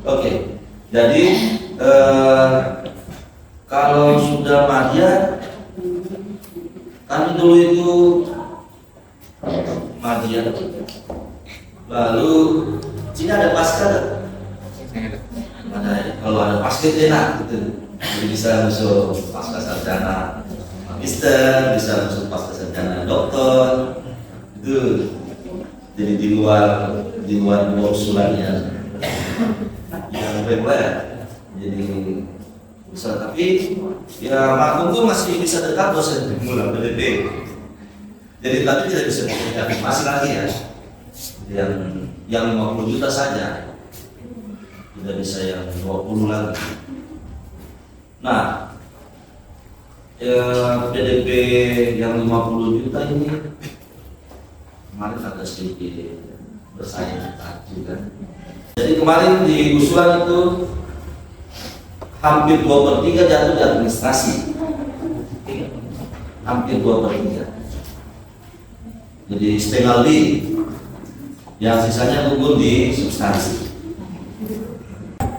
Oke, jadi kalau sudah madya, kami dulu itu madya, lalu sini ada pasca, ada kalau ada pasca enak gitu, jadi bisa masuk pasca sarjana magister, bisa masuk pasca sarjana doktor, itu jadi di luar usulannya yang reguler, jadi bisa, tapi ya Magung tuh masih bisa dekat dosen mulai PDP, jadi tapi tidak bisa masih lagi ya, yang 50 juta saja, tidak bisa yang 20 lagi. Nah, ya PDP yang 50 juta ini kemarin agak sedikit bersaing juga. Jadi kemarin di usulan itu hampir 2/3 jatuh di administrasi, hampir 2/3. Jadi setengah lebih, yang sisanya gugur di substansi.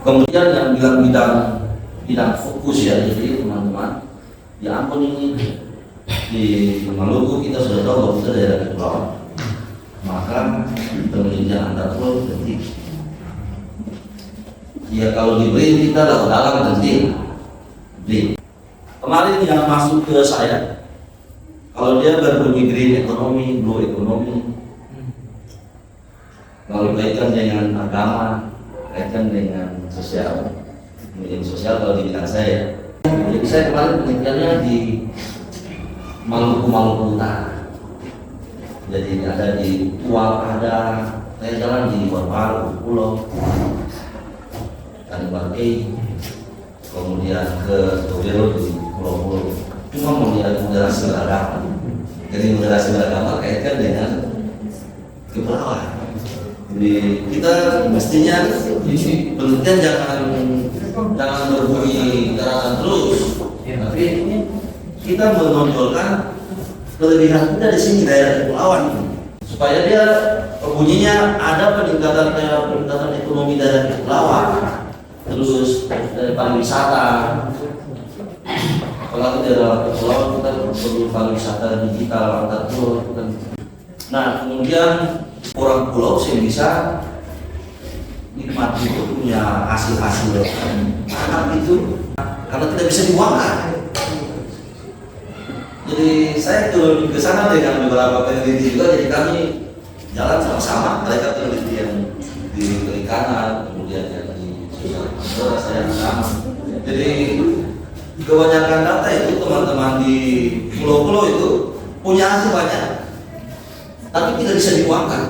Kemudian yang bidang fokus ya, jadi teman-teman, ya ampun ini di Maluku kita sudah tahu bahwa kita daerah kepulauan, maka penelitian antar pulau penting. Ya kalau diberi kita laut dalam penting. Kemarin yang masuk ke saya, kalau dia berbunyi green ekonomi, blue ekonomi, kalau kaitan dengan agama, kaitan dengan sosial, kemudian sosial kalau di bidang saya. Jadi saya kemarin penelitiannya di Maluku Utara. Jadi ada di Tual, ada saya jalan di Waru, Pulau, Tanibangkei, kemudian ke Togelo di Pulau-Pulau. Cuma melihat moderasi beragama. Jadi moderasi beragama kaitkan dengan kepulauan. Jadi kita mestinya penelitian jangan berbunyi jangan terus, tapi kita menonjolkan kelebihan kita di sini daerah kepulauan, supaya dia bunyinya ada peningkatan ekonomi daerah kepulauan, terus dari pariwisata. Kalau di daerah kepulauan kita perlu pariwisata digital antar pulau. Nah kemudian orang pulau sih bisa nikmati itu punya hasil-hasil anak itu karena tidak bisa dibuangkan. Jadi saya turun ke sana dengan beberapa peneliti juga, jadi kami jalan sama-sama, mereka peneliti yang di perikanan, kemudian yang di sosial saya sama. Jadi kebanyakan data itu teman-teman di pulau-pulau itu punya hasil banyak, tapi tidak bisa dibuangkan.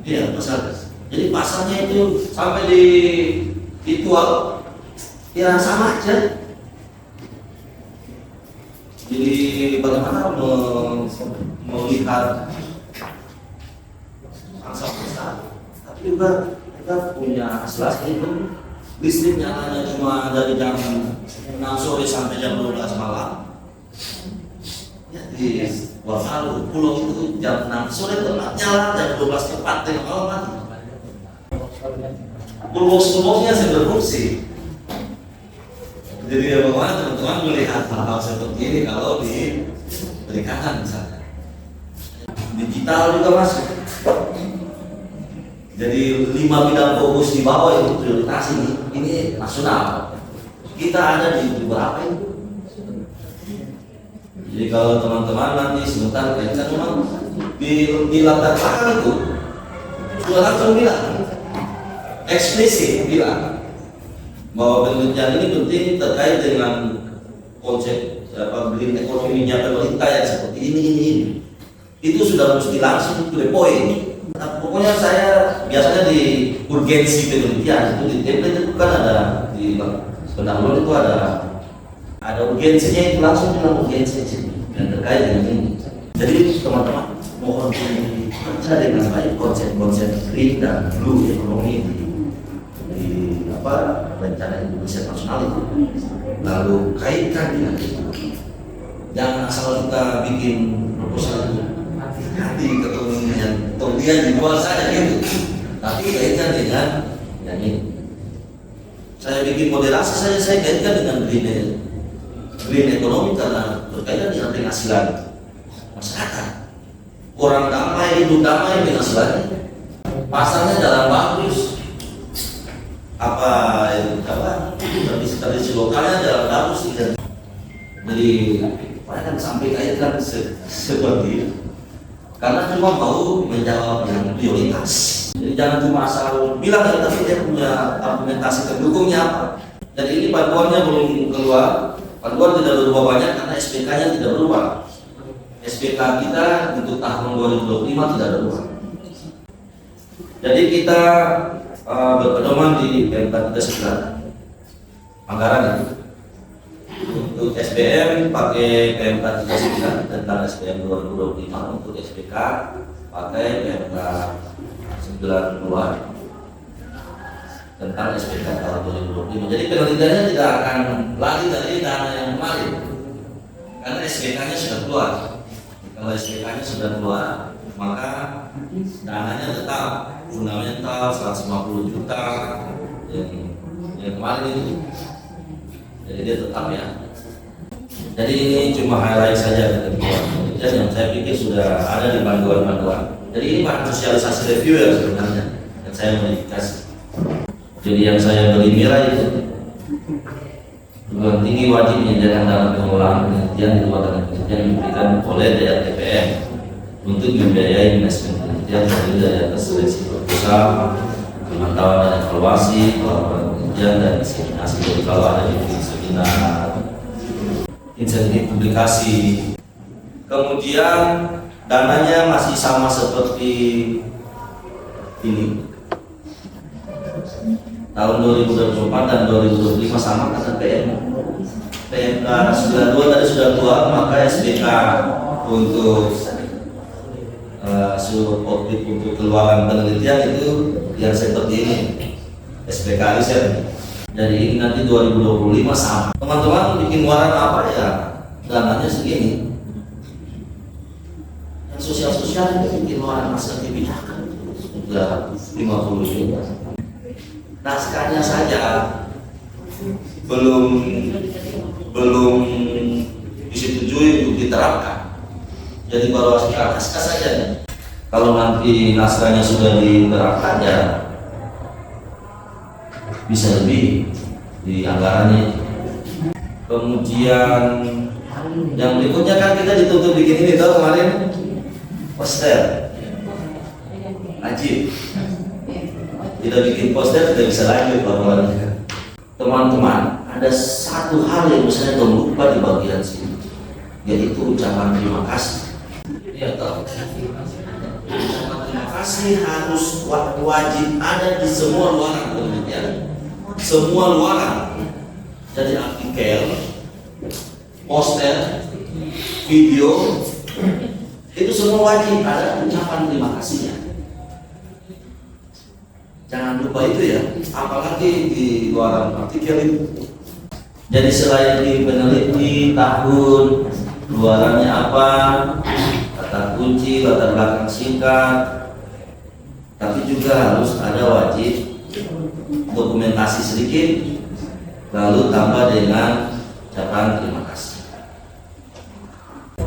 Iya, pasar. Jadi pasarnya itu sampai dijual ya sama aja. Jadi bagaimana melihat angsa besar, tapi juga kita punya hasil itu listrik nyalanya cuma dari jam 6 sore sampai jam 12 malam. Ya, di Waru Pulau itu jam 6 sore itu nyala, jam 12 tepat tengah malam mati. Pulbos-pulbosnya saya berfungsi. Jadi bagaimana teman-teman melihat hal-hal seperti ini kalau di perikanan misalnya. Digital juga masuk. Jadi 5 bidang fokus di bawah itu prioritas ini nasional. Kita ada di beberapa itu. Jadi kalau teman-teman nanti sebentar kaitkan memang di latar belakang itu sudah langsung bilang eksplisit bilang bahwa penelitian ini penting terkait dengan konsep green ekonominya pemerintah yang seperti ini. Itu sudah mesti langsung to the point. Nah, pokoknya saya biasanya di urgensi penelitian itu di template itu kan ada di pendahuluan itu ada urgensinya, itu langsung bilang urgensi yang terkait dengan ini. Jadi teman-teman mohon dibaca dengan baik konsep-konsep green dan blue ekonomi di rencana Indonesia nasional itu, lalu kaitkan dengan itu. Jangan asal kita bikin proposal itu nanti kemudian dijual saja gitu. Tapi kaitkan dengan yang ini. Saya bikin moderasi saja, saya kaitkan dengan green ekonomi karena berkaitan dengan penghasilan masyarakat. Orang damai, hidup damai penghasilannya. Pasarnya jalan bagus. Tradisi lokalnya jalan bagus. Jadi, saya kan sampai kaitkan seperti itu. Karena cuma mau menjawab yang prioritas. Jadi jangan cuma asal bilang ya, tapi dia punya argumentasi pendukungnya apa. Jadi ini panduannya belum keluar. Panduan tidak berubah banyak karena SPK-nya tidak berubah. SPK kita untuk tahun 2025 tidak berubah. Jadi kita berpedoman di PMK 39 anggaran itu. Untuk SPM pakai PMK 39 tentang SPM 2025, untuk SPK pakai PMK 92 tentang SPK tahun 2025. Jadi penelitiannya tidak akan lagi dari dana yang kemarin karena SPK-nya sudah keluar. Kalau SPK-nya sudah keluar, maka dananya tetap fundamental 150 juta yang kemarin itu. Jadi dia tetap ya. Jadi ini cuma highlight saja ketentuan yang saya pikir sudah ada di panduan-panduan. Jadi ini bahan sosialisasi review ya sebenarnya yang saya modifikasi. Jadi yang saya beri merah itu perguruan tinggi wajib menyediakan dana pengelolaan penelitian di luar dana penelitian yang diberikan oleh DRTPM untuk membiayai investmen penelitian terdiri dari atas seleksi proposal, pemantauan dan evaluasi, pelaporan penelitian dan diseminasi. Jadi kalau ada seminar, insentif publikasi, kemudian dananya masih sama seperti ini. Tahun 2024 dan 2025 sama karena PMK 92 tadi sudah keluar, maka SPK untuk subobjek untuk keluaran penelitian itu yang seperti ini, SPK riset. Jadi ini nanti 2025 sama. Teman-teman bikin waran apa ya? Dananya segini. Yang sosial-sosial itu bikin waran masa kebijakan sudah 50 juta. Naskahnya saja belum disetujui untuk diterapkan. Jadi baru naskah saja nih. Kalau nanti naskahnya sudah diterapkan ya bisa lebih di anggarannya. Kemudian yang berikutnya kan kita dituntut bikin ini tahu kemarin poster ajib. Kita bikin poster tidak bisa lanjut laporannya. Teman-teman, ada satu hal yang misalnya lupa di bagian sini, yaitu ucapan terima kasih. Ya tahu. Ucapan terima kasih harus wajib ada di semua luaran penelitian, semua luaran. Jadi artikel, poster, video, itu semua wajib ada ucapan terima kasihnya. Jangan lupa itu ya, apalagi di luaran artikel itu. Jadi selain di peneliti tahun, luarannya apa, kata kunci, latar belakang singkat, tapi juga harus ada wajib dokumentasi sedikit, lalu tambah dengan ucapan terima kasih.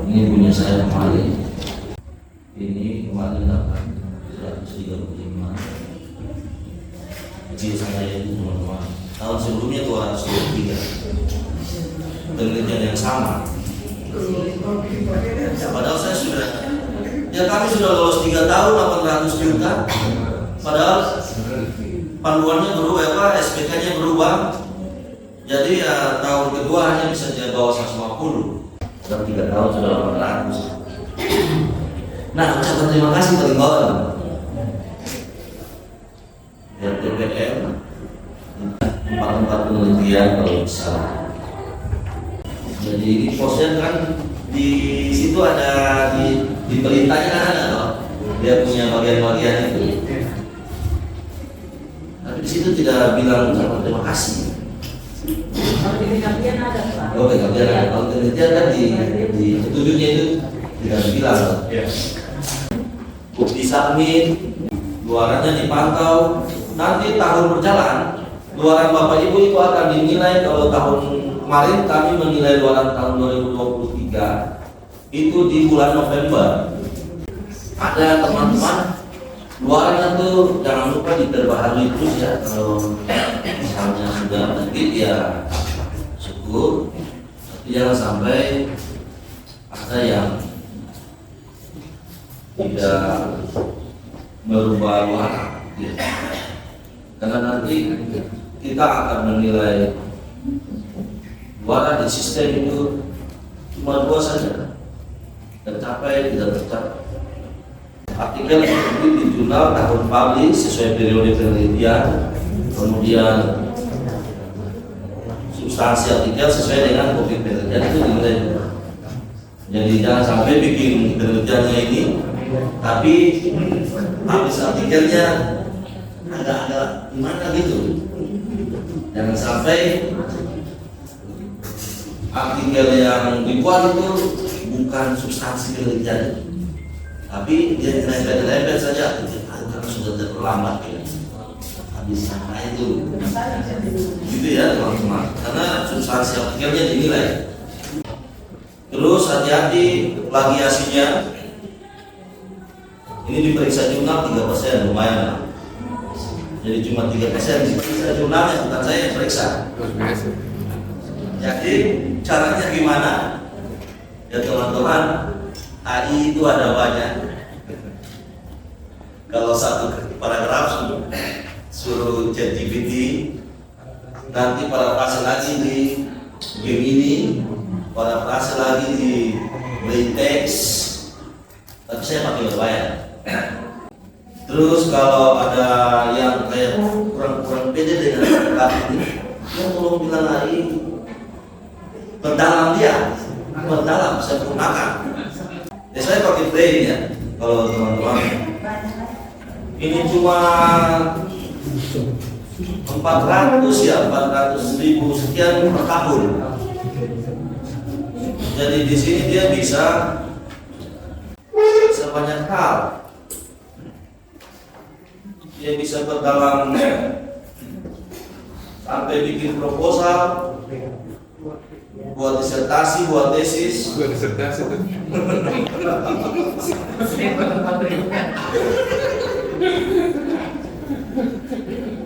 Ini punya saya kemarin. Ini kemarin dapat 135. Kecil saya itu teman-teman. Tahun sebelumnya 223. Penelitian yang sama. Ya, padahal saya sudah, ya kami sudah lolos 3 tahun 800 juta. Padahal panduannya berubah, SPK-nya berubah. Jadi ya tahun kedua hanya bisa jadi bawah 150. Dalam 3 tahun sudah 800. Nah, ucapan terima kasih paling bawah. RTPM 4 penelitian kalau bisa. Jadi ini posnya kan di situ ada di perintahnya kan ada loh. Dia punya bagian-bagian itu. Tapi di situ tidak bilang ucapan terima kasih. Kalau di penelitian ada Pak. Oh, penelitian ada. Kalau penelitian kan di petunjuknya itu tidak dibilang. bukti submit, luarannya dipantau. Nanti tahun berjalan, luaran Bapak Ibu itu akan dinilai. Kalau tahun kemarin kami menilai luaran tahun 2023 itu di bulan November. Ada teman-teman luarannya tuh jangan lupa diperbaharui terus ya. Kalau misalnya sudah terbit ya syukur, tapi jangan sampai ada yang tidak merubah luaran ya. Karena nanti kita akan menilai luaran di sistem itu cuma 2 saja, tercapai tidak tercapai. Artikel terbit di jurnal tahun publish sesuai periode penelitian, kemudian substansi artikel sesuai dengan topik penelitian itu dinilai. Jadi jangan sampai bikin penelitiannya ini tapi habis artikelnya agak gimana gitu. Jangan sampai artikel yang dibuat itu bukan substansi penelitian, tapi dia nyerempet saja karena sudah terlambat ya. Habis sana itu gitu ya teman-teman, karena substansi artikelnya dinilai. Terus hati-hati plagiasinya. Ini diperiksa jurnal 3%, lumayan lah. Jadi cuma 3% diperiksa jurnalnya, bukan saya yang periksa. Jadi caranya gimana? Ya teman-teman, AI itu ada banyak. Kalau satu paragraf suruh ChatGPT, nanti parafrase lagi di Gemini, parafrase lagi di Braintex, tapi saya pakai berbayar. Terus kalau ada yang kayak kurang pede dengan kata ini, dia tolong bilang lagi perdalam dia, perdalam sempurnakan. Ya saya pakai Brain ya. Kalau teman-teman ini cuma 400.000 sekian per tahun. Jadi di sini dia bisa banyak hal. Dia bisa berdalam sampai bikin proposal, buat disertasi, buat tesis. Buat disertasi tuh.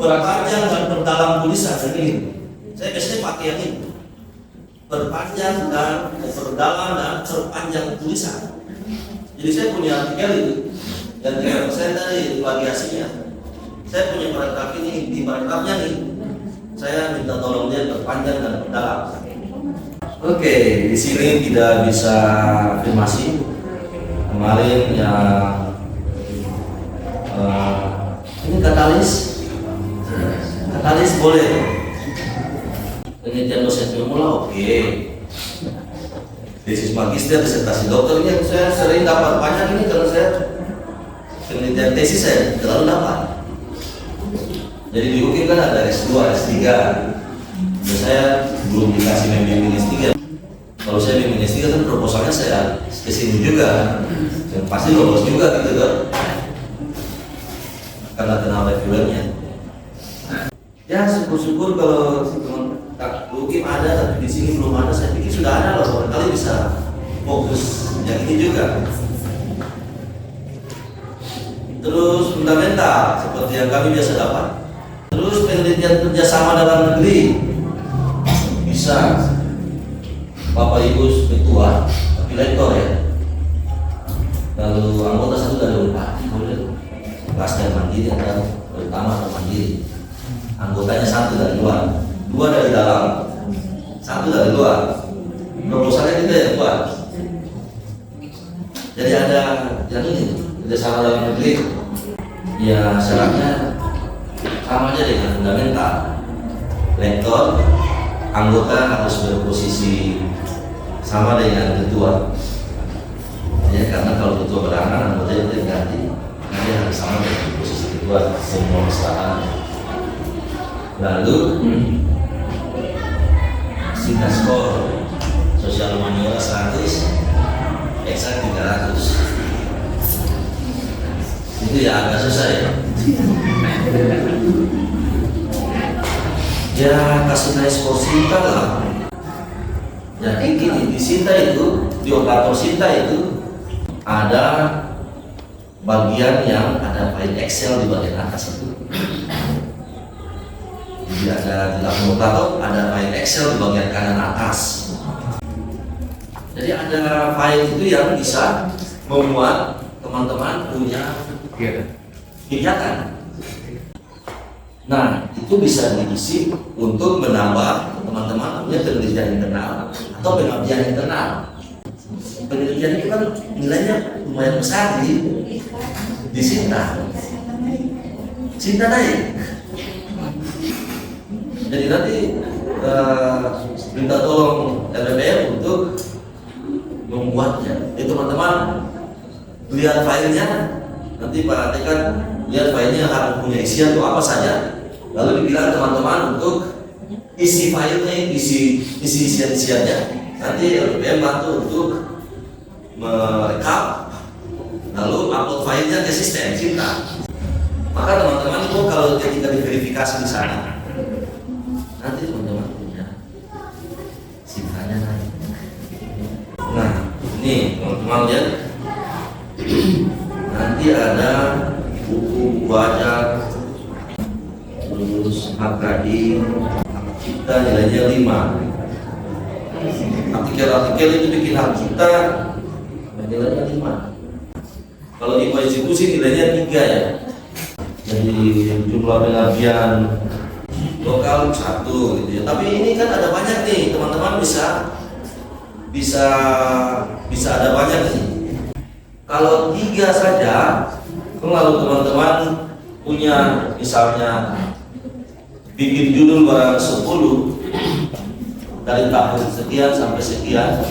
Perpanjang dan perdalam tulisan ini. Saya biasanya pakai yang ini. Perpanjang dan perdalam dan perpanjang tulisan. Jadi saya punya artikel itu dan 3% dari plagiasinya. Saya punya paragraf ini, di paragrafnya nih saya minta tolong dia perpanjang dan perdalam. Oke, di sini tidak bisa afirmasi. Kemarin yang ini katalis boleh. Penelitian dosen pemula oke. Tesis magister, disertasi dokter ini saya sering dapat banyak ini karena saya penelitian tesis saya terlalu dapat. Jadi di UKIM kan ada S2, S3. Dan saya belum dikasih membimbing S3. Kalau saya bimbing S3 kan proposalnya saya kesini juga. Dan pasti lolos juga gitu kan. Karena kenal reviewernya. Ya syukur-syukur kalau UKIM ada tapi di sini belum ada. Saya pikir sudah ada loh, barangkali bisa fokus yang ini juga. Terus fundamental seperti yang kami biasa dapat. Terus penelitian kerjasama dalam negeri bisa Bapak Ibu ketua, tapi lektor ya. Lalu anggota 1 dari 4 boleh klaster mandiri atau pertama atau mandiri. Anggotanya 1 dari luar, 2 dari dalam, 1 dari luar. Proposalnya kita yang buat. Jadi ada yang ini kerjasama dalam negeri. Ya syaratnya sama aja dengan fundamental. Lektor, anggota harus berposisi sama dengan ketua. Ya karena kalau ketua berangan, anggota itu diganti. Nanti harus sama dengan posisi ketua semua kesalahan. Lalu singkat skor sosial humaniora 100, eksak 300. itu ya agak susah ya. Ya kasih naik skor Sinta lah. Jadi gini, di Sinta itu, di operator Sinta itu ada bagian yang ada file Excel di bagian atas itu. Jadi ada di dalam operator ada file Excel di bagian kanan atas. Jadi ada file itu yang bisa membuat teman-teman punya kegiatan. Nah, itu bisa diisi untuk menambah teman-teman punya penelitian internal atau pengabdian internal. Penelitian itu kan nilainya lumayan besar di Sinta. Sinta naik. Jadi nanti minta tolong LPPM untuk membuatnya. Jadi teman-teman lihat filenya, nanti Pak Ate kan lihat filenya harus punya isian itu apa saja. Lalu dibilang teman-teman untuk isi filenya, isi isian-isiannya. Nanti LPPM bantu untuk merekap, lalu upload filenya ke sistem Sinta. Maka teman-teman itu kalau ketika diverifikasi di sana, nanti teman-teman punya Sintanya naik. Nah, ini teman-teman lihat, nanti ada buku baca, terus HKI, kita nilainya 5. Artikel-artikel itu bikin hak kita nilainya 5. Kalau di konstitusi nilainya 3 ya. Jadi jumlah pengabdian lokal 1 gitu ya. Tapi ini kan ada banyak nih, teman-teman bisa ada banyak nih. Kalau 3 saja, lalu teman-teman punya misalnya bikin judul barang 10 dari tahun sekian sampai sekian.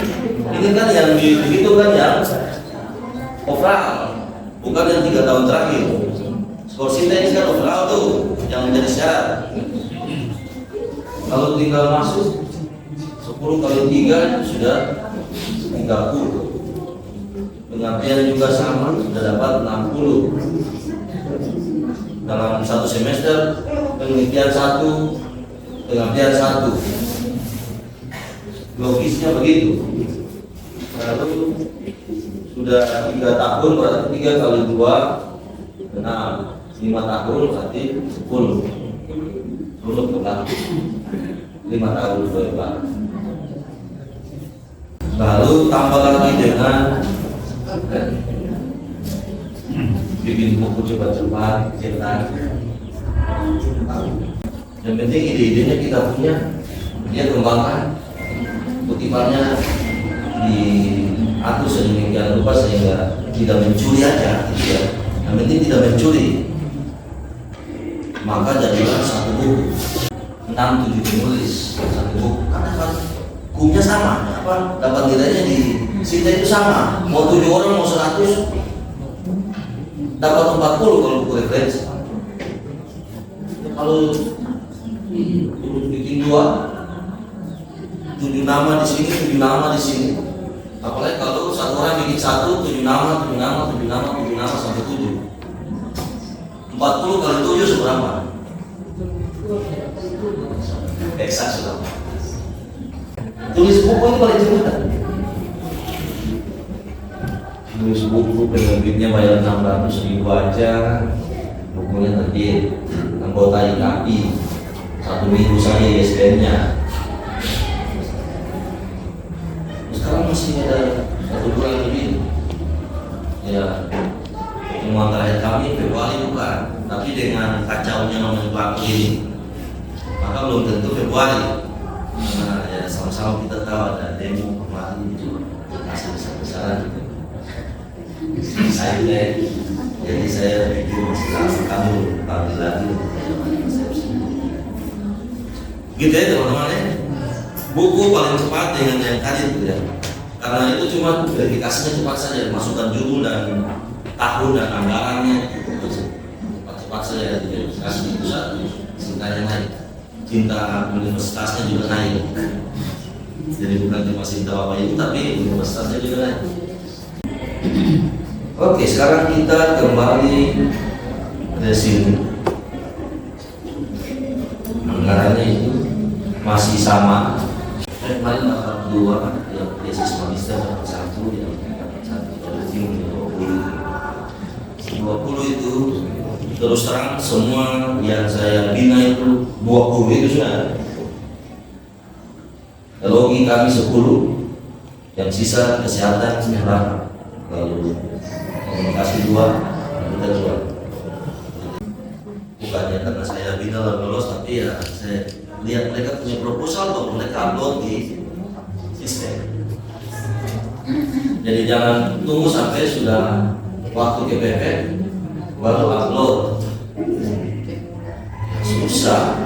Ini kan yang begitu kan yang overall, bukan yang 3 tahun terakhir. Skor Sinta ini kan overall tuh yang menjadi syarat. Kalau tinggal masuk 10 kali 3 sudah 30. Pengabdian juga sama, sudah dapat 60. Dalam 1 semester penelitian 1, pengabdian 1. Logisnya begitu. Lalu sudah 3 tahun berarti 3 kali 2 6. 5 tahun berarti 10. Turun ke belakang 5 tahun berubah. Lalu tambah lagi dengan bikin buku cepat-cepat, cetak. Yang penting ide-idenya kita punya, dia kembangkan, kutipannya diatur sedemikian rupa sehingga tidak mencuri aja, gitu ya. Yang penting tidak mencuri. Maka jadilah 1 buku, 6-7 penulis 1 buku. Karena kan hukumnya sama, apa dapat nilainya di Sinta itu sama. Mau 7 orang mau 100 dapat 40 kalau buku referensi. Kalau bikin 2 7 nama di sini, 7 nama di sini. Apalagi kalau 1 orang bikin 1, 7 nama, 7 nama, 7 nama, 7 nama sampai 7. 40 kali 7 seberapa? Eksak sudah. Tulis buku itu paling cepat. Tulis buku penerbitnya bayar 600.000 aja, bukunya terbit. Anggota IKAPI 1 minggu saja ISBN-nya. Sekarang masih ada 1 bulan lebih. Ya, pertemuan terakhir kami Februari bukan, tapi dengan kacaunya nomenklatur ini, maka belum tentu Februari. Nah, ya sama-sama kita tahu ada demo kemarin itu masih besar-besaran gitu. Jadi saya pikir masih langsung kamu tampil lagi. Gitu ya teman-teman ya. Buku paling cepat dengan yang tadi itu ya. Karena itu cuma verifikasinya cepat saja, masukkan judul dan tahun dan anggarannya cepat saja. Verifikasi itu satu, Sintanya naik, Cinta universitasnya juga naik. Jadi bukan cuma Sinta Bapak Ibu, tapi universitasnya juga naik. Oke, sekarang kita kembali ke sini. Anggarannya itu masih sama. Kemarin dapat 2, yang tesis magister dapat 1, yang dapat 1 tim 20 itu terus terang semua yang saya bina itu 20 itu sudah. Teologi kami 10, yang sisa kesehatan 9, lalu komunikasi 2, kita 2. Bukannya karena saya bina lalu lolos, tapi ya saya lihat mereka punya proposal kok mereka upload di sistem. Jadi jangan tunggu sampai sudah waktu KPP baru upload. Susah.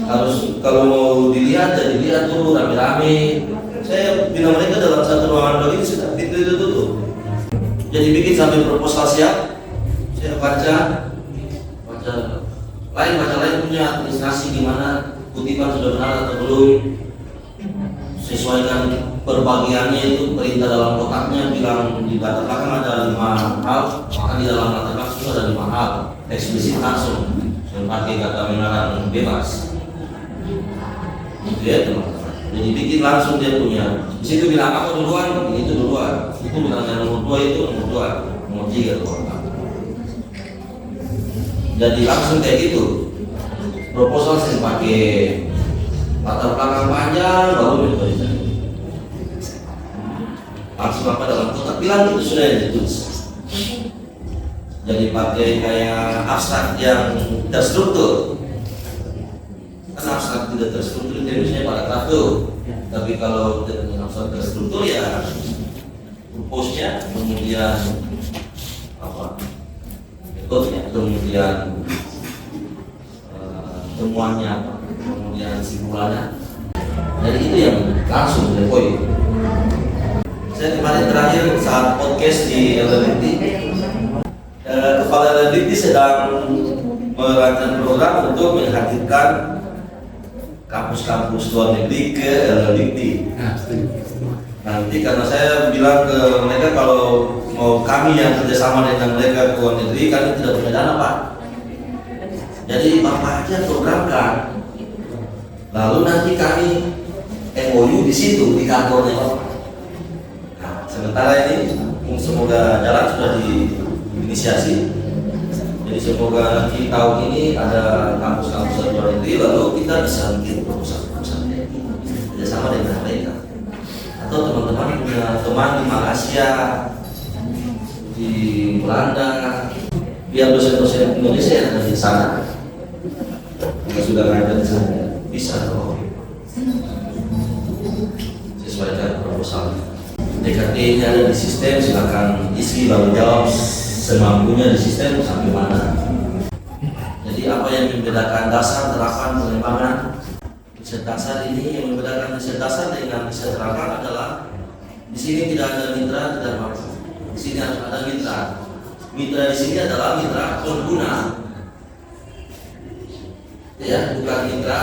Harus kalau mau dilihat ya dilihat dulu rame-rame. Saya bina mereka dalam satu ruangan begini sudah pintu itu tutup. Jadi bikin sampai proposal siap, saya baca lain punya administrasi gimana, kutipan sudah benar atau belum, sesuaikan perbagiannya itu perintah dalam kotaknya bilang di latar belakang ada 5 hal, maka di dalam latar belakang itu ada 5 hal, eksplisit langsung, dan pakai kata mengarang bebas. Gitu ya teman-teman. Jadi bikin langsung dia punya. Di situ bilang apa duluan, itu duluan. Itu bilang yang nomor 2 itu nomor 2, nomor 3 duluan. Jadi langsung kayak gitu. Proposal saya pakai latar belakang panjang baru itu. Langsung apa dalam kotak bilang itu sudah yang ditulis. Jadi pakai kayak abstrak yang terstruktur. Kan abstrak tidak terstruktur itu misalnya pada kartu. Tapi kalau dengan abstrak terstruktur ya purpose-nya, kemudian apa? Metodenya, kemudian temuannya, kemudian simpulannya. Jadi itu yang langsung dari poin. Saya kemarin terakhir saat podcast di LLDT, kepala LLDT sedang merancang program untuk menghadirkan kampus-kampus luar negeri ke LLDT. Nanti karena saya bilang ke mereka kalau mau kami yang kerjasama dengan mereka ke luar negeri, kami tidak punya dana Pak. Jadi Bapak aja programkan, lalu nanti kami MOU di situ di kantornya Bapak. Nah, sementara ini semoga jalan sudah diinisiasi. Jadi semoga nanti tahun ini ada kampus-kampus luar negeri, lalu kita bisa bikin proposal-proposal kerjasama dengan mereka. Atau teman-teman punya teman di Malaysia, di Belanda, biar dosen-dosen Indonesia yang ada di sana, kita sudah ada di sana, bisa loh sesuaikan proposal. DKT-nya ada di sistem, silakan isi lalu jawab semampunya di sistem sampai mana. Jadi apa yang membedakan dasar, terapan, pengembangan riset dasar ini, yang membedakan riset dasar dengan riset terapan adalah di sini tidak ada mitra, tidak apa. Di sini harus ada mitra. Mitra di sini adalah mitra pengguna, ya, bukan mitra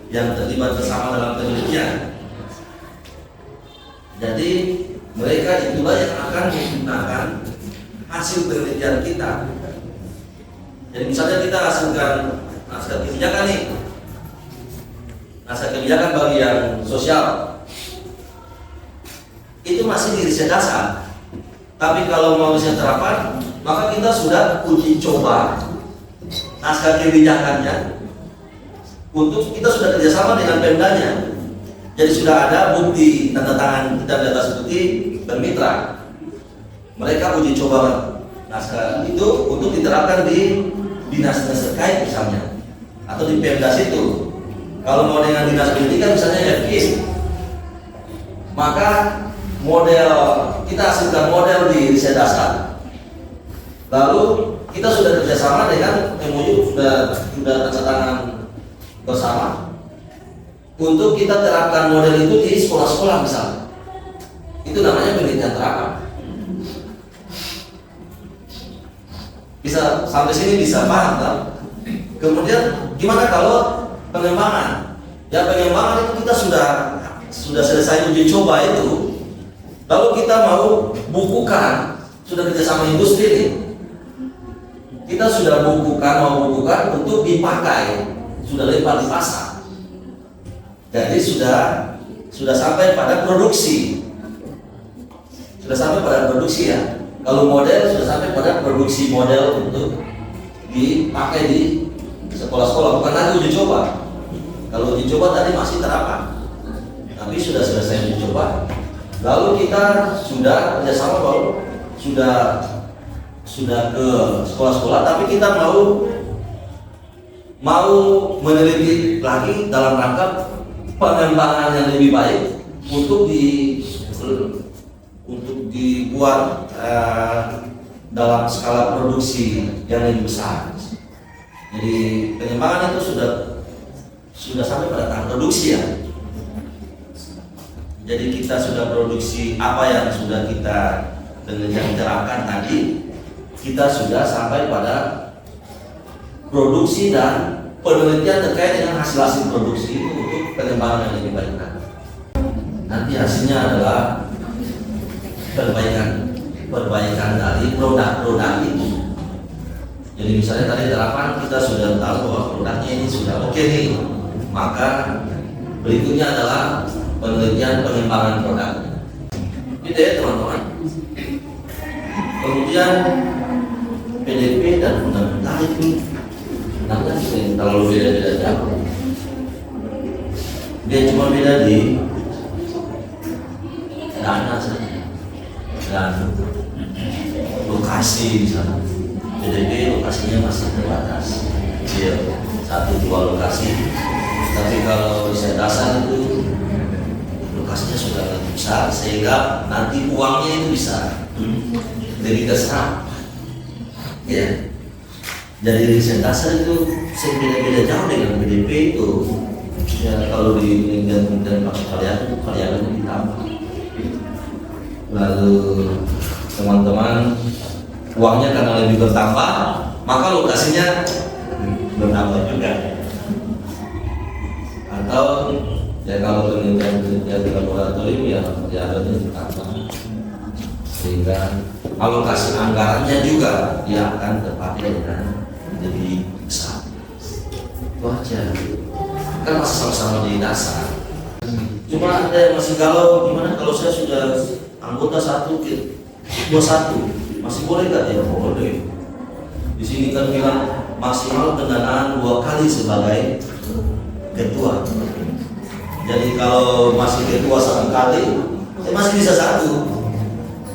yang terlibat bersama dalam penelitian. Jadi mereka itulah yang akan menggunakan hasil penelitian kita. Jadi misalnya kita hasilkan naskah kebijakan nih, naskah kebijakan bagi yang sosial, itu masih di riset dasar. Tapi kalau mau riset terapan, maka kita sudah uji coba naskah kebijakannya. Untuk kita sudah kerjasama dengan Pemdanya. Jadi sudah ada bukti tanda tangan kita di atas bukti bermitra. Mereka uji coba naskah itu untuk diterapkan di dinas-dinas terkait misalnya, atau di Pemda situ. Kalau mau dengan dinas pendidikan misalnya FKIS, maka model kita hasilkan model di riset dasar. Lalu kita sudah kerjasama dengan MOU, sudah tanda tangan bersama untuk kita terapkan model itu di sekolah-sekolah misalnya. Itu namanya penelitian terapan. Bisa sampai sini bisa paham kan? Kemudian gimana kalau pengembangan? Ya pengembangan itu kita sudah selesai uji coba itu, lalu kita mau bukukan sudah kerjasama industri nih. Kita sudah mau bukukan untuk dipakai, sudah lempar di pasar. Jadi sudah sampai pada produksi. Sudah sampai pada produksi ya. Kalau model sudah sampai pada produksi model untuk dipakai di sekolah-sekolah, bukan lagi uji coba. Kalau uji coba tadi masih terapan, tapi sudah selesai uji coba. Lalu kita sudah kerjasama bahwa sudah ke sekolah-sekolah, tapi kita mau meneliti lagi dalam rangka pengembangan yang lebih baik untuk dibuat dalam skala produksi yang lebih besar. Jadi pengembangan itu sudah sampai pada tahap produksi ya. Jadi kita sudah produksi apa yang sudah kita dengan terapkan tadi, kita sudah sampai pada produksi dan penelitian terkait dengan hasil produksi itu untuk pengembangan yang lebih baik. Nanti hasilnya adalah perbaikan dari produk-produk itu. Jadi misalnya tadi terapan kita sudah tahu bahwa produknya ini sudah oke nih, maka berikutnya adalah penelitian pengembangan produk. Gitu ya teman-teman. Kemudian PDP dan fundamental itu namanya terlalu beda-beda jauh. Dia cuma beda di dana saja dan lokasi misalnya. PDP lokasinya masih terbatas, kecil, 1-2 lokasi. Tapi kalau riset dasar itu lokasinya sudah lebih besar, sehingga nanti uangnya itu bisa lebih terserap. Ya, jadi riset dasar itu beda-beda jauh dengan PDP itu. Ya, kalau di dan variabel ditambah. Lalu teman-teman, uangnya karena lebih bertambah, maka lokasinya bertambah juga. Atau ya kalau penelitian di laboratorium ya variabelnya ditambah, sehingga alokasi anggarannya juga dia akan terpakai dengan lebih besar. Itu aja. Kan masih sama-sama di dasar. Cuma ada yang masih galau, gimana kalau saya sudah anggota 1/21 masih boleh nggak? Ya boleh. Di sini kan bilang maksimal pendanaan 2 kali sebagai ketua. Jadi kalau masih ketua 1 kali, ya masih bisa 1.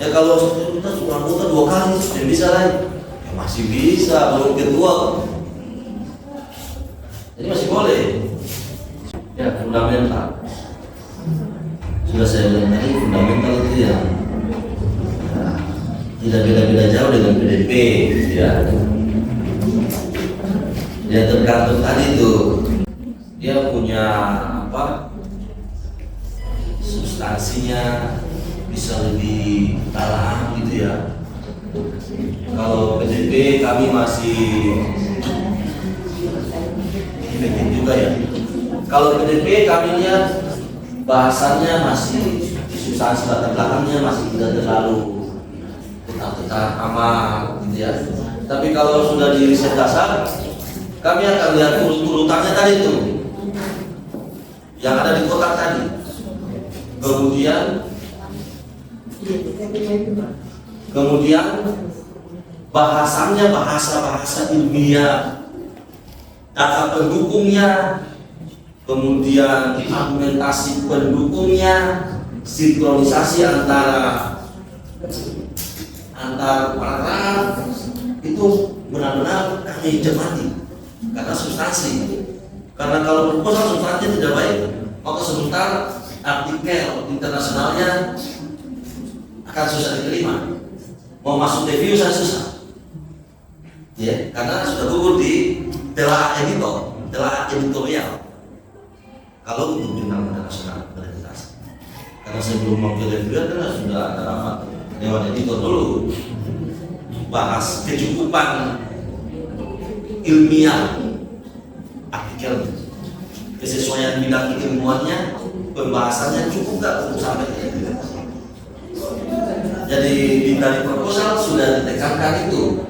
Ya kalau kita sudah anggota 2 kali, sudah bisa lagi. Ya masih bisa, belum ketua. Jadi masih boleh. Ya fundamental. Sudah saya bilang tadi fundamental itu ya, tidak beda-beda jauh dengan PDP ya. Ya tergantung tadi tuh dia punya apa, substansinya bisa lebih dalam gitu ya. Kalau PDP kami masih efektif juga ya. Kalau PDP kami lihat bahasannya masih substansi latar belakangnya masih tidak terlalu tetap aman gitu ya. Tapi kalau sudah di riset dasar, kami akan lihat urutannya tadi tuh yang ada di kotak tadi. Kemudian bahasannya bahasa ilmiah, data pendukungnya, kemudian argumentasi pendukungnya, sinkronisasi antar paragraf itu benar-benar kami cermati karena substansi. Karena kalau proposal substansinya tidak baik, maka sebentar artikel internasionalnya akan susah diterima. Mau masuk review saya susah, ya, karena sudah gugur di telah editorial. Kalau untuk jurnal internasional berorientasi, karena sebelum mau ke review kan sudah ada rapat dewan editor dulu, bahas kecukupan ilmiah artikel, kesesuaian bidang ilmuannya, pembahasannya cukup nggak untuk sampai ke review. Jadi di dari proposal sudah ditekankan itu.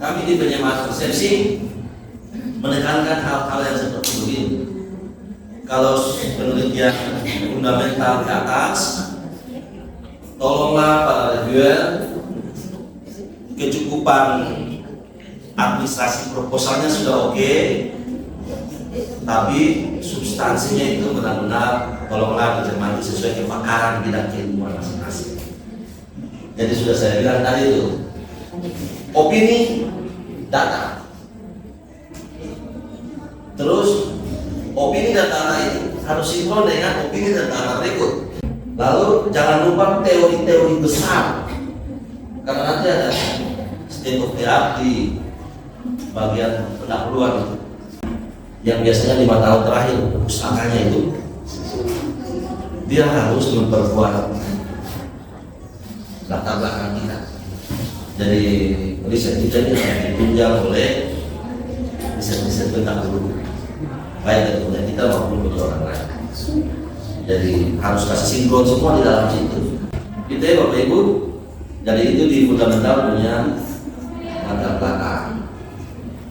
Kami di penyemat persepsi menekankan hal-hal yang seperti begini. Kalau penelitian fundamental ke atas, tolonglah para reviewer, kecukupan administrasi proposalnya sudah oke, tapi substansinya itu benar-benar tolonglah dicermati sesuai kepakaran bidang keilmuan masing-masing. Jadi sudah saya bilang tadi itu, opini, data. Terus opini dan data itu harus sinkron dengan opini dan data berikut. Lalu jangan lupa teori-teori besar, karena nanti ada state of the art di bagian pendahuluan itu, yang biasanya 5 tahun terakhir pusakanya itu dia harus memperkuat latar belakang kita. Jadi riset kita ini harus ditunjang oleh riset-riset pendahulu, baik dari punya kita maupun punya orang lain. Jadi harus kasih sinkron semua di dalam situ. Kita ya Bapak Ibu, jadi itu di fundamental punya latar belakang.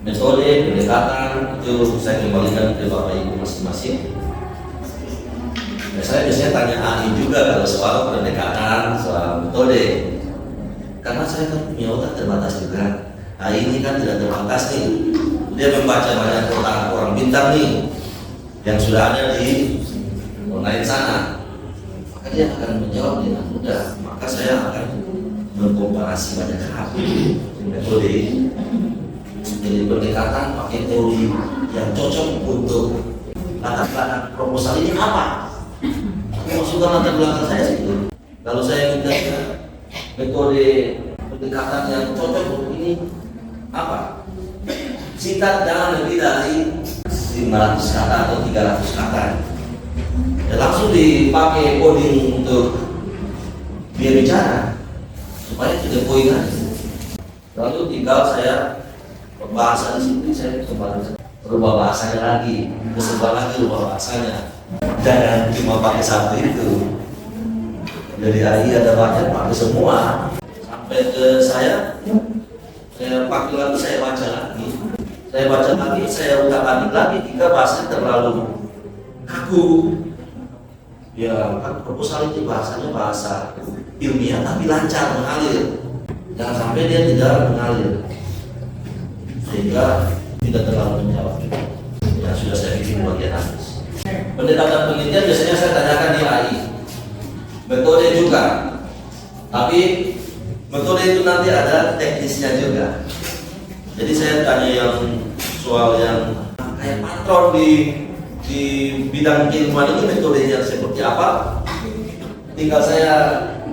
Metode pendekatan itu saya kembalikan ke Bapak Ibu masing-masing. Ya, saya biasanya tanya AI juga kalau soal pendekatan, soal metode. Karena saya kan punya otak terbatas juga. AI ini kan tidak terbatas nih. Dia membaca banyak orang pintar nih yang sudah ada di online sana. Maka dia akan menjawab dengan mudah. Maka saya akan mengkomparasi banyak hal metode. Jadi pendekatan pakai teori yang cocok untuk latar belakang proposal ini apa? Maksudnya latar belakang saya itu. Kalau saya minta metode pendekatan yang cocok untuk ini apa? Singkat jangan lebih dari 500 kata atau 300 kata. Ya, langsung dipakai coding untuk dia bicara supaya tidak poin aja. Lalu tinggal saya bahasa di sini saya coba rubah bahasanya lagi, rubah bahasanya. Jangan cuma pakai satu itu. Jadi AI ada banyak pakai semua. Sampai ke saya pakai lagi, saya baca lagi. Saya baca lagi, saya utak-atik lagi jika bahasa terlalu kaku. Ya kan proposal itu bahasanya bahasa ilmiah tapi lancar mengalir. Jangan sampai dia tidak mengalir, sehingga tidak terlalu menjawab. Yang sudah saya bikin bagian atas. Pendekatan penelitian biasanya saya tanyakan di AI. Metode juga, tapi metode itu nanti ada teknisnya juga. Jadi saya tanya yang soal yang kayak patron di bidang keilmuan ini metodenya seperti apa? Tinggal saya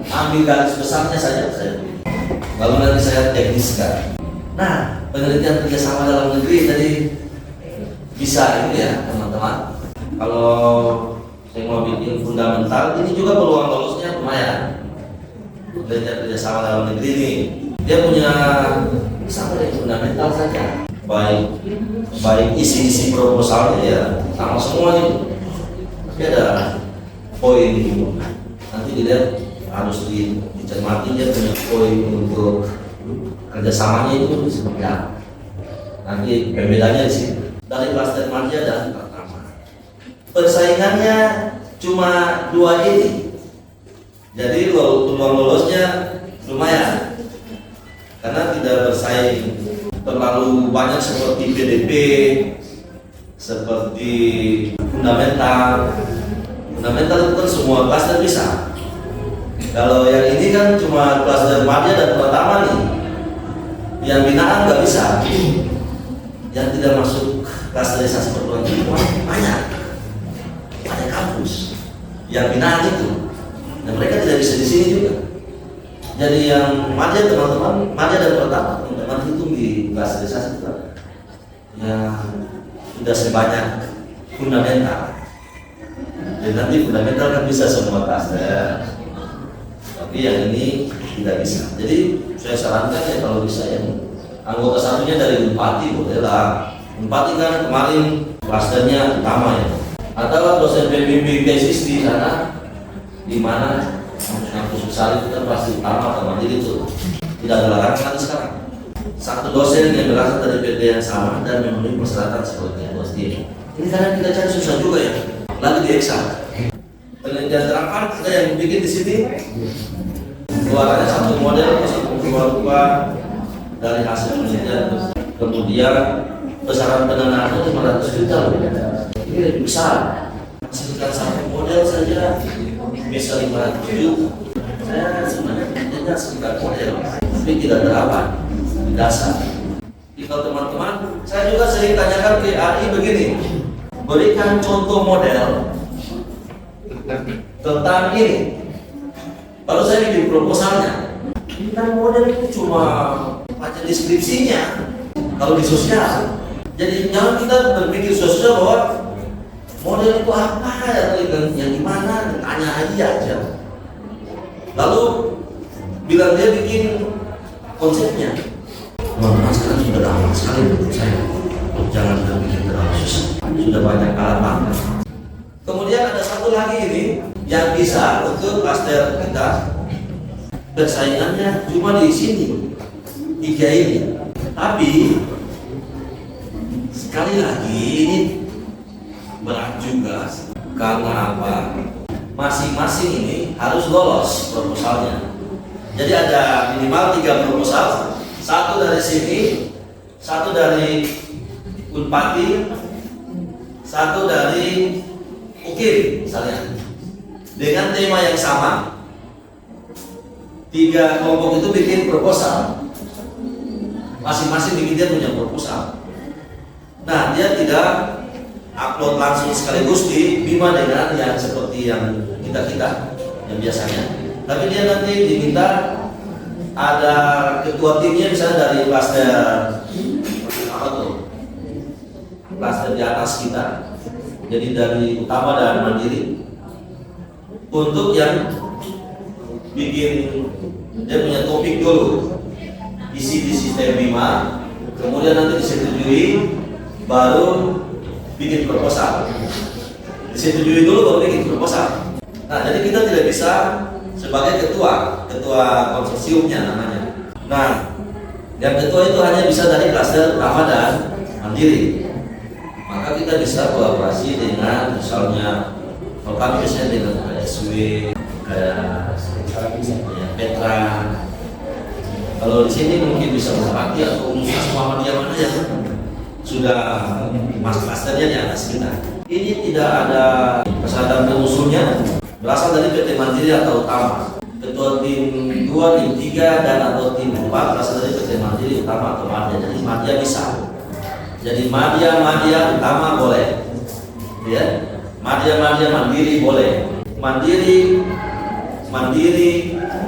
ambil garis besarnya saja saya. Lalu nanti saya tekniskan. Nah, penelitian kerjasama dalam negeri tadi bisa ini ya teman-teman. Kalau saya mau bikin fundamental, ini juga peluang lolusnya lumayan. Penelitian kerjasama dalam negeri ini, dia punya sama dari fundamental saja. Baik isi-isi proposalnya ya sama semua itu. Tapi ada poin nanti dilihat harus dicermati dia punya poin untuk kerjasamanya itu seperti apa. Nanti pembedanya di sini dari klaster Marja dan pertama. Persaingannya cuma 2 ini, jadi peluang lolosnya lumayan karena tidak bersaing terlalu banyak seperti PDP, seperti fundamental. Fundamental itu kan semua klaster bisa. Kalau yang ini kan cuma klaster Marja dan pertama nih. Yang binaan nggak bisa, yang tidak masuk klasterisasi perguruan tinggi banyak kampus yang binaan itu, dan mereka tidak bisa di sini juga. Jadi yang Marja teman-teman, Marja dan pertama teman-teman hitung di klasterisasi itu yang sudah sebanyak fundamental. Jadi nanti fundamental kan bisa semua klaster, tapi yang ini tidak bisa. Jadi saya sarankan ya kalau bisa yang anggota satunya dari Unpati boleh lah. Unpati kan kemarin klasternya utama ya. Atau dosen pembimbing tesis di sana di mana kampus Sari kita pasti utama atau mandiri itu tidak ada larangan lagi sekarang. Satu dosen yang berasal dari PT yang sama dan memenuhi persyaratan seperti yang ini kadang kita cari susah juga ya, lagi di Excel. Penelitian terapan ada yang bikin di sini keluarannya satu model, satu keluar dari hasil penelitian. Kemudian besaran pendanaannya 500 juta loh. Ini lebih besar. Hasilkan satu model saja bisa 500 juta. Saya sebenarnya penelitiannya sekitar model, tapi tidak terapan di dasar. Kalau teman-teman, saya juga sering tanyakan ke AI begini, berikan contoh model tentang ini. Lalu saya bikin proposalnya. Ini kan model itu cuma baca deskripsinya kalau di sosial. Jadi jangan kita berpikir sosial bahwa model itu apa ya, yang gimana, tanya aja. Lalu bilang dia bikin konsepnya. Teman-teman sekarang sudah gampang sekali menurut saya. Jangan berpikir terlalu susah. Sudah banyak alat banget. Kemudian ada satu lagi ini yang bisa untuk klaster kita. Persaingannya cuma di sini, 3 ini. Tapi sekali lagi ini berat juga karena apa? Masing-masing ini harus lolos proposalnya. Jadi ada minimal 3 proposal. Satu dari sini, satu dari Unpati, satu dari UKIM misalnya, dengan tema yang sama. 3 kelompok itu bikin proposal, masing-masing bikin dia punya proposal. Nah, dia tidak upload langsung sekaligus di Bima dengan yang seperti yang kita yang biasanya, tapi dia nanti diminta ada ketua timnya misalnya dari klaster apa tuh, klaster di atas kita, jadi dari utama dan mandiri, untuk yang bikin dia punya topik dulu, isi di sistem Bima, kemudian nanti disetujui, baru bikin proposal. Disetujui dulu baru bikin proposal. Nah, jadi kita tidak bisa sebagai ketua konsorsiumnya namanya. Nah, yang ketua itu hanya bisa dari klaster utama dan mandiri. Maka kita bisa kolaborasi dengan misalnya, kalau kami biasanya dengan KSW, kayak Petra. Kalau di sini mungkin bisa Bupati atau Universitas Muhammadiyah mana yang sudah masuk klasternya di atas kita. Ini tidak ada persyaratan pengusulnya, berasal dari PT Mandiri atau utama. Ketua tim 2, tim 3 dan atau tim 4 berasal dari PT Mandiri utama atau Madya. Jadi Madya bisa. Jadi Madya utama boleh, ya. Madya Mandiri boleh. Mandiri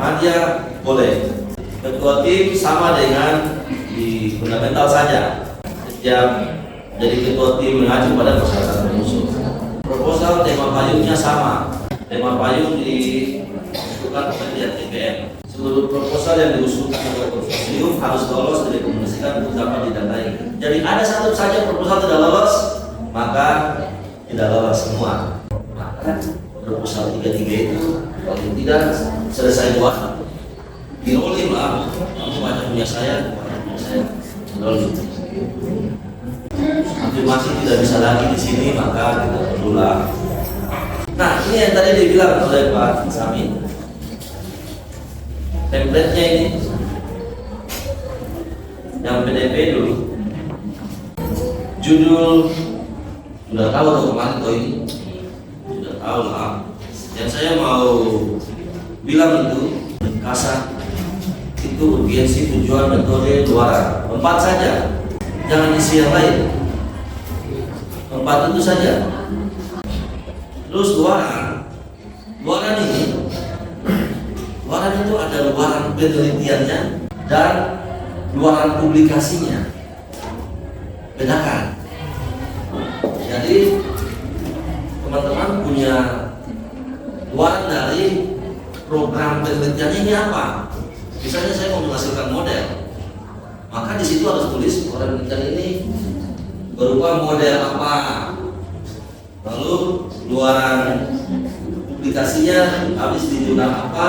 Madya boleh. Ketua tim sama dengan di fundamental saja. Setiap jadi ketua tim mengacu pada persyaratan pengusul. Proposal tema payungnya sama. Tema payung diusulkan oleh TPM. Seluruh proposal yang diusulkan oleh konsorsium harus lolos dari komunikasikan untuk dapat didanai. Jadi ada satu saja proposal tidak lolos, maka tidak lolos semua. Maka proposal 3 itu paling tidak selesai buat dirolim lah. Kamu banyak punya saya, rolim. Afirmasi tidak bisa lagi di sini, maka kita perlulah. Nah, ini yang tadi dibilang oleh Pak Samin. Template-nya ini yang PDP dulu. Judul sudah tahu tuh kemarin tuh ini. Sudah tahu lah. Yang saya mau bilang itu kasar itu urgensi, tujuan, metode, luaran. 4 saja. Jangan isi yang lain. 4 itu saja. Terus luaran ini, luaran itu ada luaran penelitiannya dan luaran publikasinya. Bedakan. Jadi teman-teman punya luaran dari program penelitiannya ini apa? Misalnya saya mau menghasilkan model, maka di situ harus tulis luaran penelitian ini berupa model apa. Lalu luaran publikasinya habis di jurnal apa,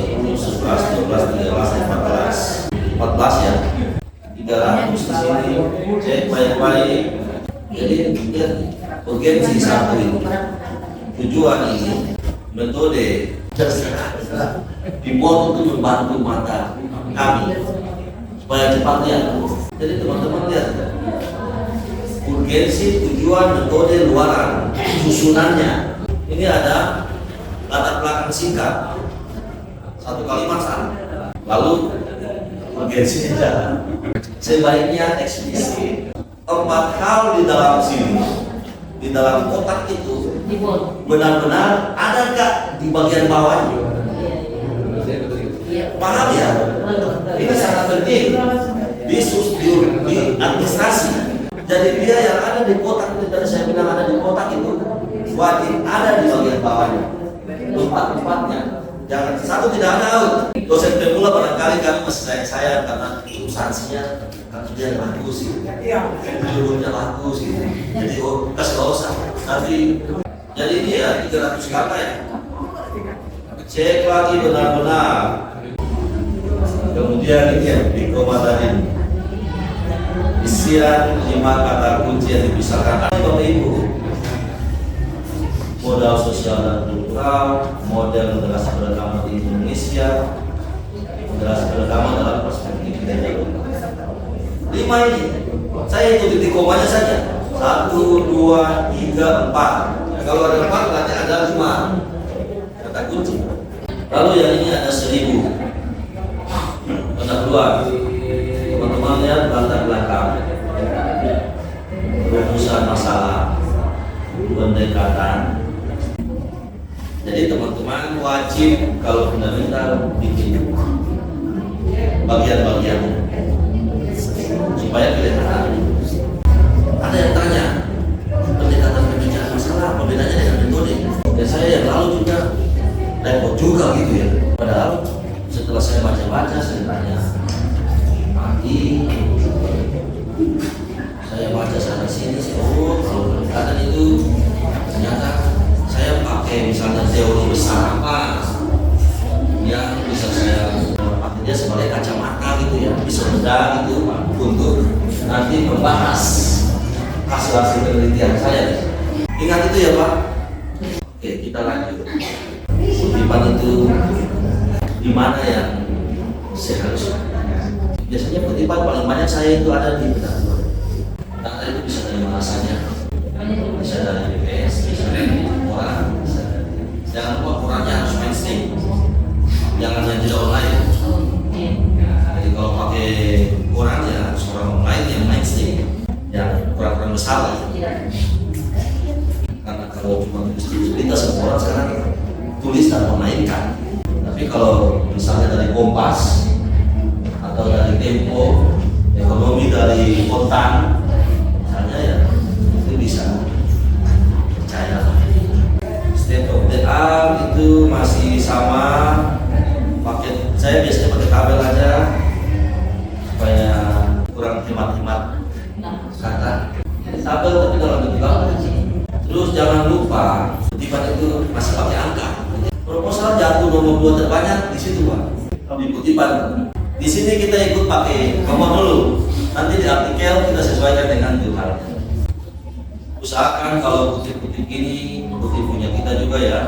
10, 11, 12, 13, 14 ya. 300 di sini, cek baik-baik. Jadi lihat urgensi satu ini. Tujuan ini metode dibuat untuk membantu mata kami supaya cepat lihat. Jadi teman-teman lihat urgensi, tujuan, metode, luaran, susunannya. Ini ada latar belakang singkat, satu kalimat sama. Lalu urgensinya jalan. Sebaiknya eksplisit. 4 hal di dalam sini, di dalam kotak itu benar-benar ada nggak di bagian bawahnya? Paham ya? Ini sangat penting di administrasi. Jadi dia yang ada di kotak itu, tadi saya bilang ada di kotak itu wajib ada di bagian bawahnya. Tempat-tempatnya. Jangan satu tidak ada. Dosen pemula barangkali kami masih sayang karena substansinya kan dia bagus sih. Judulnya bagus sih. Jadi kasih usah. Tapi jadi dia 300 kata ya. Cek lagi benar-benar. Kemudian ini ya di komandan isian 5 kata kunci yang dipisahkan. Bapak Ibu, modal sosial dan kultural, model moderasi beragama di Indonesia, moderasi beragama dalam perspektif budaya. 5 ini, saya ikuti di komanya saja. 1, 2, 3, 4. Nah, kalau ada 4 berarti ada 5 kata kunci. Lalu yang ini ada 1000 pendahuluan. Teman-teman lihat latar belakang, rumusan masalah, pendekatan. Jadi teman-teman wajib kalau fundamental bikin bagian-bagian supaya kelihatan. Ada yang tanya pendekatan pembicaraan masalah apa bedanya dengan metode? Dan saya yang lalu juga repot juga gitu ya. Padahal setelah saya baca-baca saya tanya pagi, saya baca sana sini, kalau pendekatan itu ternyata saya pakai misalnya teori besar apa yang bisa saya pakai dia sebagai kacamata gitu ya, bisa beda gitu untuk nanti membahas hasil-hasil penelitian saya. Ingat itu ya Pak. Oke, kita lanjut. Kutipan itu di mana yang seharusnya? Biasanya kutipan paling banyak saya itu ada di benak. Data itu bisa dari mana saja, bisa dari BPS, bisa dari orang, bisa dari. Jangan lupa ukurannya harus mainstream, jangan yang tidak online. Jadi kalau pakai ukuran ya harus orang online yang mainstream, yang ukuran besar. Karena kalau cuma tulis kita semua orang sekarang tulis dan atau dari Tempo, ekonomi dari Kontan, misalnya ya itu bisa percaya. State of the art itu masih sama, pakai saya biasanya pakai kabel aja supaya kurang hemat-hemat kata. Kabel tapi dalam bentuk kabel. Terus jangan lupa kutipan itu masih pakai angka. Proposal jatuh nomor 2 terbanyak di situ Pak, di kutipan. Di sini kita ikut pakai nomor dulu. Nanti di artikel kita sesuaikan dengan Tuhan. Usahakan kalau kutip-kutip ini kutip punya kita juga ya.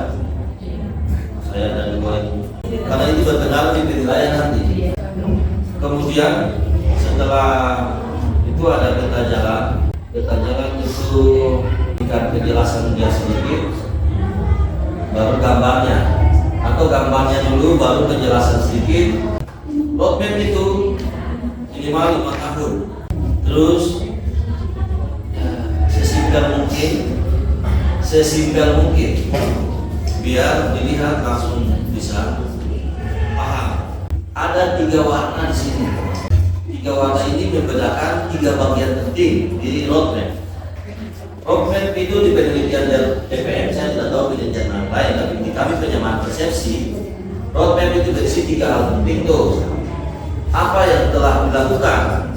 Saya dan juga itu. Karena itu berpengaruh di penilaian nanti. Kemudian setelah itu ada peta jalan. Peta jalan itu berikan penjelasan dia sedikit, baru gambarnya, atau gambarnya dulu baru penjelasan sedikit. Roadmap itu minimal 5 tahun. Terus sesimpel mungkin biar dilihat langsung bisa paham. Ada 3 warna di sini. 3 warna ini membedakan 3 bagian penting di roadmap. Roadmap itu di penelitian dari TPM, saya tidak tahu penelitian yang lain, tapi di kami penyamaan persepsi, roadmap itu berisi 3 hal penting tuh. Apa yang telah dilakukan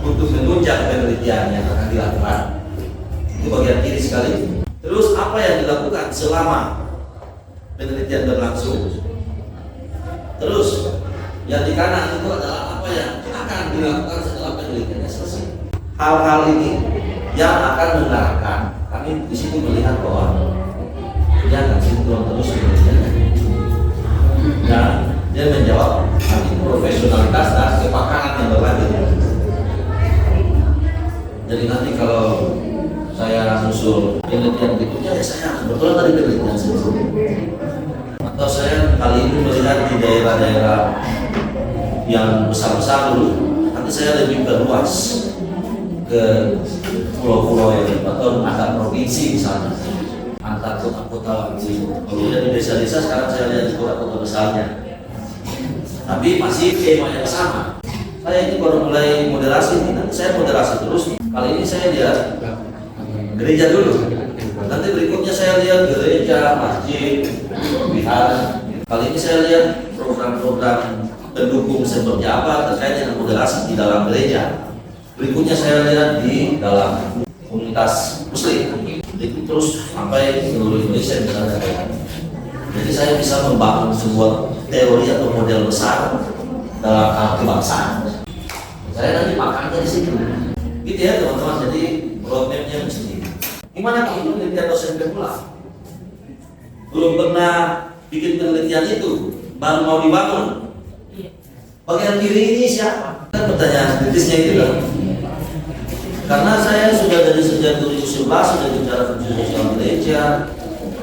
untuk menunjang penelitian yang akan dilakukan, itu bagian kiri sekali. Terus apa yang dilakukan selama penelitian berlangsung. Terus yang di kanan itu adalah apa yang akan dilakukan setelah penelitiannya selesai. Hal-hal ini yang akan mengarahkan kami di situ melihat bahwa dia akan sinkron terus penelitiannya. Dan dia menjawab profesionalitas dan kepakaran yang berlanjut. Jadi nanti kalau saya muncul penelitian berikutnya, ya saya kebetulan dari penelitian sebelumnya. Atau saya kali ini melihat di daerah-daerah yang besar-besar dulu, nanti saya lebih berluas ke pulau-pulau yang atau antar provinsi misalnya, antar kota-kota. Kemudian di desa-desa sekarang saya lihat di kota-kota besarnya. Tapi masih temanya sama. Saya ini baru mulai moderasi, nanti saya moderasi terus. Kali ini saya lihat gereja dulu. Nanti berikutnya saya lihat gereja, masjid, wihara. Kali ini saya lihat program-program pendukung seperti apa terkait dengan moderasi di dalam gereja. Berikutnya saya lihat di dalam komunitas Muslim. Itu terus sampai seluruh Indonesia misalnya. Jadi saya bisa membangun sebuah teori atau model besar dalam hal kebangsaan. Saya nanti makannya di situ. Gitu ya teman-teman. Jadi roadmapnya mesti. Gimana kalau penelitian dosen pemula? Belum pernah bikin penelitian itu, baru mau dibangun. Bagian kiri ini siapa? Kan pertanyaan kritisnya itu lah. Karena saya sudah dari sejak 2011 sudah bicara fungsi sosial gereja,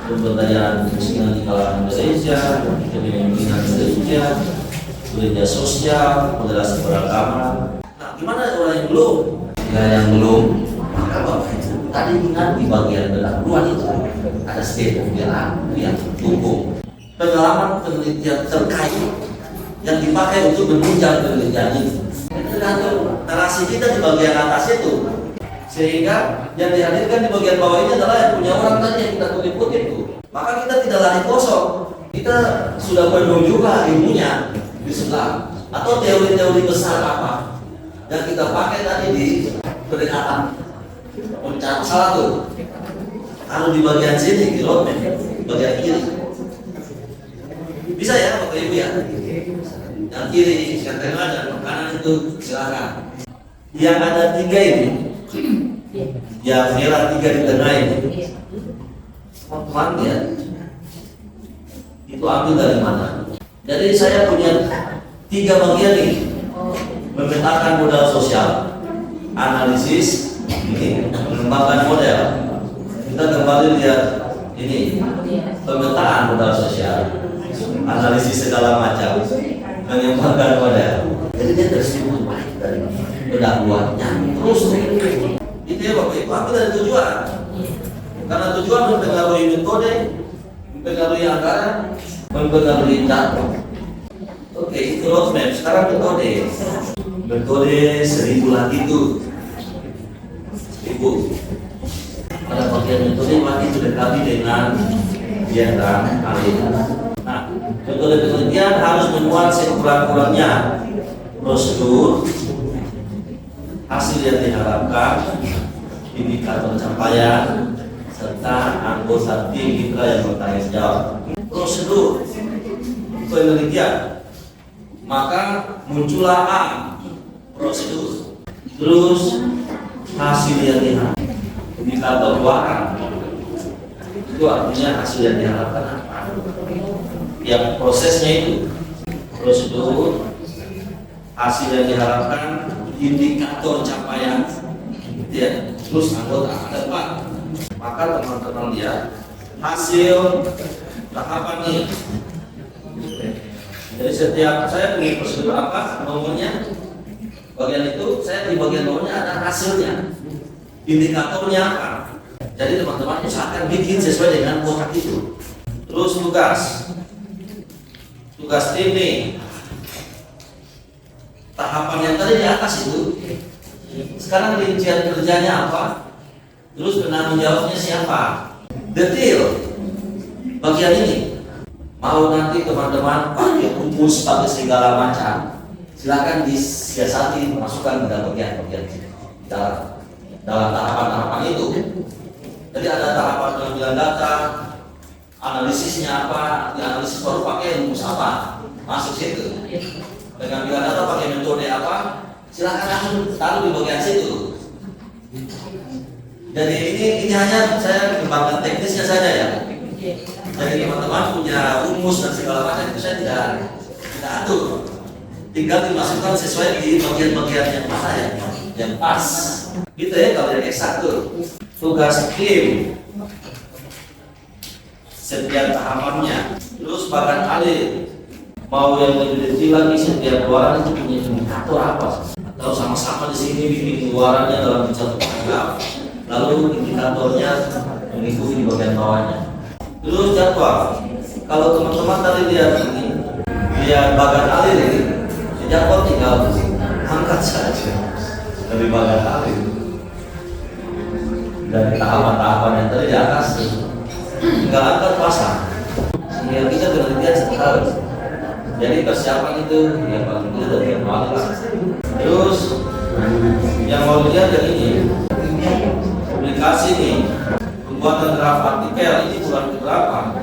pemberdayaan kemiskinan di kalangan gereja, kepemimpinan gereja, gereja sosial, moderasi beragama. Nah, gimana orang yang belum? Ya yang belum, maka Bapak itu tadi ingat di bagian pendahuluan itu ada state of the art yang dukung pengalaman penelitian terkait yang dipakai untuk menunjang penelitian itu. Tergantung narasi kita di bagian atas itu, sehingga yang dihadirkan di bagian bawah ini adalah yang punya orang tadi yang kita kutip-kutip itu. Maka kita tidak lari kosong, kita sudah penuh juga ilmunya di sebelah atau teori-teori besar apa yang kita pakai tadi di pendekatan mencari salah tuh. Kalau di bagian sini di roadmap bagian kiri bisa ya Bapak Ibu ya. Yang kiri, yang tengah dan kanan itu silakan. Yang ada 3 ini, yang merah 3 di tengah ini, teman-teman ya, itu ambil dari mana? Jadi saya punya 3 bagian ini, memetakan modal sosial, analisis, ini mengembangkan model. Kita kembali lihat ini, pemetaan modal sosial, analisis segala macam, mengembangkan model. Jadi dia tersimpul baik dari pendahuluannya terus itu ya Bapak Ibu, ambil dari tujuan. Karena tujuan mempengaruhi metode, mempengaruhi anggaran, mempengaruhi cara. Oke, itu roadmap. Sekarang metode 1000 latitud. 1000. Pada bagian metode mati dilengkapi dengan diagram alih. Nah, metode penelitian harus memuat sekurang-kurangnya prosedur, hasil yang diharapkan, indikator capaian, serta anggota tim mitra yang bertanggung jawab. Prosedur penelitian, maka muncullah A, prosedur. Terus hasil yang diharapkan, indikator keuangan. Itu artinya hasil yang diharapkan apa? Yang prosesnya itu prosedur, hasil yang diharapkan, indikator capaian, ya. Terus anggota ada 4. Maka teman-teman lihat hasil tahapan ini. Jadi setiap saya punya prosedur apa nomornya, bagian itu saya di bagian nomornya ada hasilnya, indikatornya apa. Jadi teman-teman usahakan bikin sesuai dengan kotak itu. Terus tugas tim nih, tahapan yang tadi di atas itu. Sekarang rincian kerjanya apa? Terus penanggung jawabnya siapa? Detail bagian ini. Mau nanti teman-teman pakai rumus, pakai segala macam, silakan disiasati, masukkan ke dalam bagian dalam tahapan-tahapan itu. Jadi ada tahapan pengambilan data, analisisnya apa, dianalisis baru pakai rumus apa, masuk situ. Pengambilan data pakai metode apa, silakan langsung taruh di bagian situ. Jadi ini hanya saya kembangkan teknisnya saja ya. Jadi teman-teman punya rumus dan segala macam itu saya tidak atur. Tinggal dimasukkan sesuai di bagian-bagian yang mana yang pas. Gitu ya kalau yang X1. Tugas tim setiap tahapannya. Terus bahkan alih. Mau yang lebih detail lagi setiap keluaran itu punya indikator apa? Atau sama-sama di sini bikin keluarannya dalam satu paragraf. Lalu indikatornya mengikuti di bagian bawahnya. Terus jadwal. Kalau teman-teman tadi lihat ini, lihat bagian alir ini, jadwal tinggal angkat saja dari bagian alir. Dari tahapan-tahapan yang tadi di atas, tinggal angkat pasang. Sehingga kita penelitian sekali. Jadi persiapan itu yang paling penting dari yang awal. Terus yang mau dilihat yang ini, publikasi nih. Pembuatan draft artikel ini bulan berapa?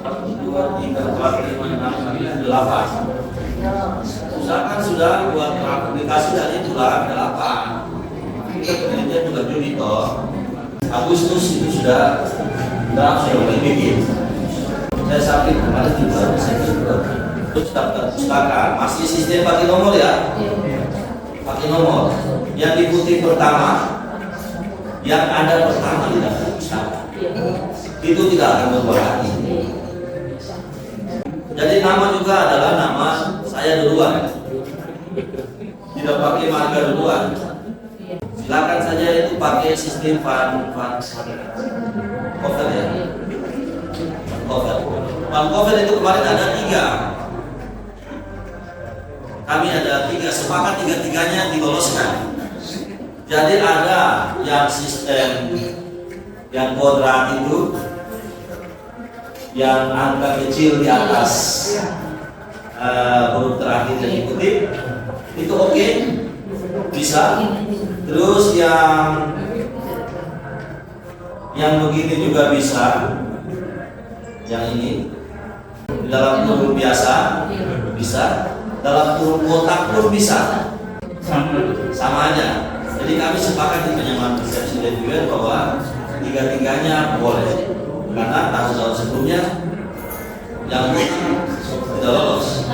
1, 2, 3, 4, 5, 6, 7, 8. Usahakan sudah buat draft publikasi dari bulan 8. Kita penelitian bulan Juni toh. Agustus itu sudah draft sudah mulai bikin. Saya sakit kemarin di bulan Desember. Terus daftar pustaka. Masih sistem pakai nomor ya? Pakai nomor. Yang diikuti pertama, yang ada pertama di daftar pustaka. Itu tidak akan berubah lagi. Jadi nama juga adalah nama saya duluan, tidak pakai marga duluan. Silakan saja itu pakai sistem van cover ya. Van cover itu kemarin ada 3. Kami ada 3, sepakat 3-3-nya diloloskan. Jadi ada yang sistem yang kodrat itu, yang angka kecil di atas huruf terakhir yang dikutip itu oke, bisa. Terus yang begini juga bisa, yang ini di dalam huruf biasa bisa, dalam huruf kotak pun bisa, sama aja. Jadi kami sepakat di penyamaan persepsi reviewer bahwa 3-3-nya boleh, karena tahun-tahun sebelumnya yang tidak lolos,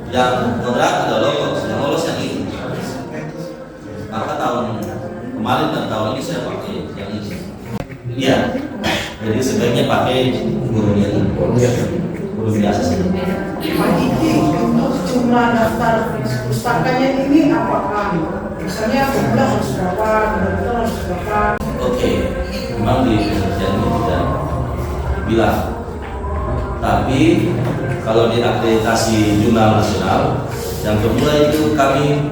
yang kodrat tidak lolos, yang lolos yang ini. Maka tahun kemarin dan tahun ini saya pakai yang ini. Iya, jadi sebaiknya pakai guru yang guru biasa saja. Jumlah daftar pustakanya ini apakah misalnya jumlah harus berapa, benar-benar harus berapa? Oke, memang di penelitian ini tidak bilang, Tapi kalau di akreditasi jurnal nasional yang kedua itu kami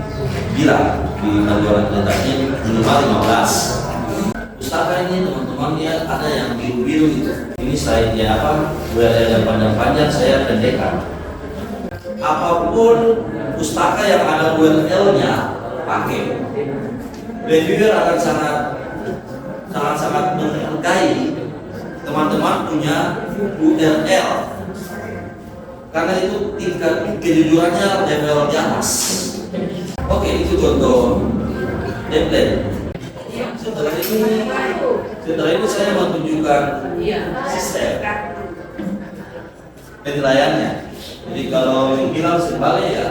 bilang di panduan akreditasinya minimal 15. Pustaka ini teman-teman ya ada yang biru-biru itu. Ini slide-nya apa? URL yang panjang-panjang saya pendekkan. Apapun pustaka yang ada URL-nya pakai. Reviewer akan sangat menghargai teman-teman punya URL karena itu tingkat kejujurannya level di atas. Oke, itu contoh template. Setelah ini saya mau tunjukkan sistem penilaiannya. Jadi kalau bilang sebalik ya